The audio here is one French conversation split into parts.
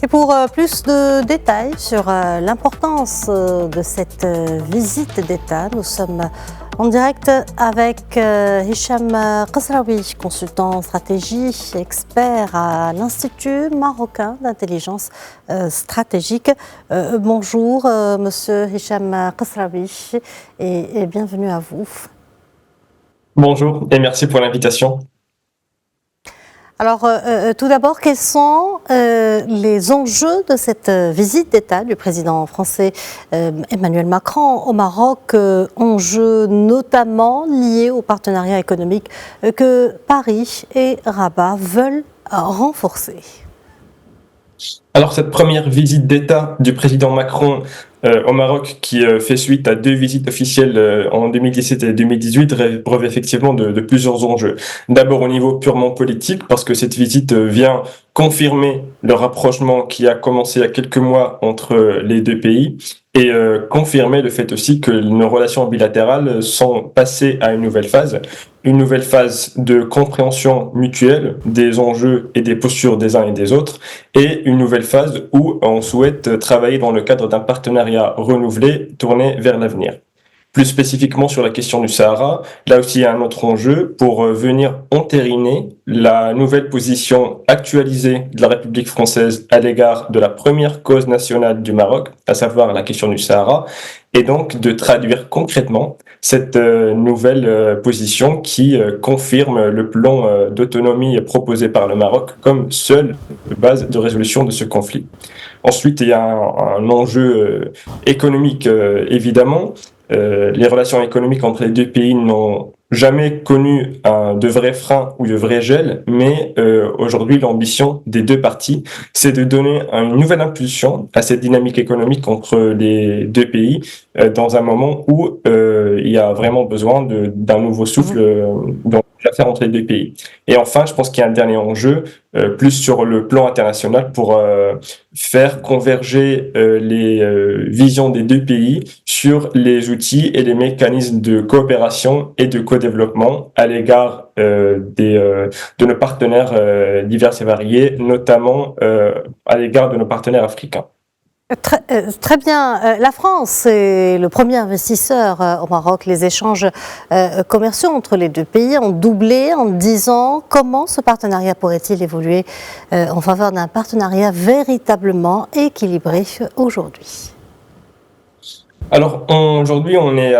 Et pour plus de détails sur l'importance de cette visite d'État, nous sommes en direct avec Hicham Qasraoui, consultant stratégie, expert à l'Institut marocain d'intelligence stratégique. Bonjour, monsieur Hicham Qasraoui, et bienvenue à vous. Bonjour et merci pour l'invitation. Alors, tout d'abord, quels sont les enjeux de cette visite d'État du président français Emmanuel Macron au Maroc, enjeux notamment liés au partenariat économique que Paris et Rabat veulent renforcer? Alors cette première visite d'État du président Macron au Maroc, qui fait suite à deux visites officielles en 2017 et 2018, revêt effectivement de plusieurs enjeux. D'abord au niveau purement politique, parce que cette visite vient confirmer le rapprochement qui a commencé il y a quelques mois entre les deux pays et confirmer le fait aussi que nos relations bilatérales sont passées à une nouvelle phase de compréhension mutuelle des enjeux et des postures des uns et des autres, et une nouvelle phase où on souhaite travailler dans le cadre d'un partenariat renouvelé tourné vers l'avenir. Plus spécifiquement sur la question du Sahara, là aussi il y a un autre enjeu pour venir entériner la nouvelle position actualisée de la République française à l'égard de la première cause nationale du Maroc, à savoir la question du Sahara, et donc de traduire concrètement cette nouvelle position qui confirme le plan d'autonomie proposé par le Maroc comme seule base de résolution de ce conflit. Ensuite, il y a un enjeu économique, évidemment. Les relations économiques entre les deux pays n'ont jamais connu de vrais freins ou de vrais gels, mais aujourd'hui l'ambition des deux parties, c'est de donner une nouvelle impulsion à cette dynamique économique entre les deux pays dans un moment où il y a vraiment besoin d'un nouveau souffle dans l'affaire entre les deux pays. Et enfin, je pense qu'il y a un dernier enjeu, plus sur le plan international, pour faire converger les visions des deux pays sur les outils et les mécanismes de coopération et de co-développement à l'égard de nos partenaires divers et variés, notamment à l'égard de nos partenaires africains. Très bien. La France est le premier investisseur au Maroc. Les échanges commerciaux entre les deux pays ont doublé en 10 ans. Comment ce partenariat pourrait-il évoluer en faveur d'un partenariat véritablement équilibré aujourd'hui ? Alors aujourd'hui, on est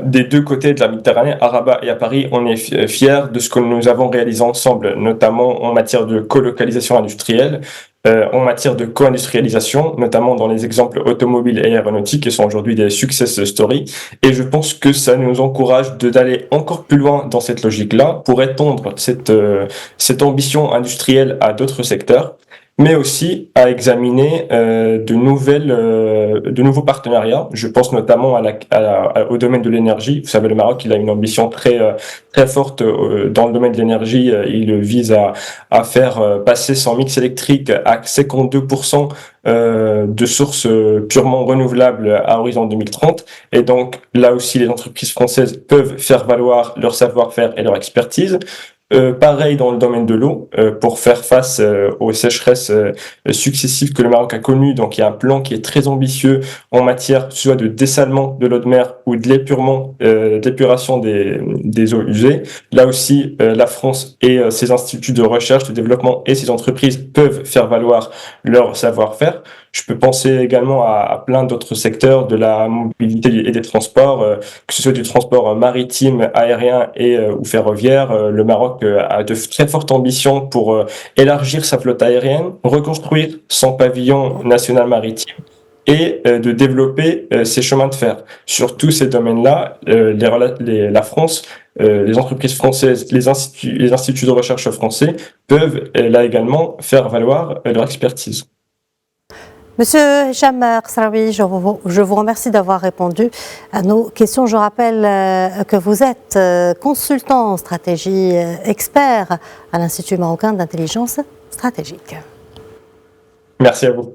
des deux côtés de la Méditerranée, à Rabat et à Paris. On est fiers de ce que nous avons réalisé ensemble, notamment en matière de colocalisation industrielle, en matière de co-industrialisation, notamment dans les exemples automobiles et aéronautiques, qui sont aujourd'hui des success stories. Et je pense que ça nous encourage d'aller encore plus loin dans cette logique-là pour étendre cette ambition industrielle à d'autres secteurs, mais aussi à examiner de nouveaux partenariats. Je pense notamment au domaine de l'énergie. Vous savez, le Maroc, il a une ambition très forte dans le domaine de l'énergie. Il vise à faire passer son mix électrique à 52% de sources purement renouvelables à horizon 2030. Et donc, là aussi, les entreprises françaises peuvent faire valoir leur savoir-faire et leur expertise. Pareil dans le domaine de l'eau, pour faire face aux sécheresses successives que le Maroc a connues. Donc il y a un plan qui est très ambitieux en matière soit de dessalement de l'eau de mer ou de d'épuration des eaux usées. Là aussi, la France et ses instituts de recherche, de développement et ses entreprises peuvent faire valoir leur savoir-faire. Je peux penser également à plein d'autres secteurs de la mobilité et des transports, que ce soit du transport maritime, aérien ou ferroviaire. Le Maroc a de très fortes ambitions pour élargir sa flotte aérienne, reconstruire son pavillon national maritime et de développer ses chemins de fer. Sur tous ces domaines-là, la France, les entreprises françaises, les instituts de recherche français peuvent là également faire valoir leur expertise. Monsieur Hicham Qasraoui, je vous remercie d'avoir répondu à nos questions. Je rappelle que vous êtes consultant en stratégie, expert à l'Institut marocain d'intelligence stratégique. Merci à vous.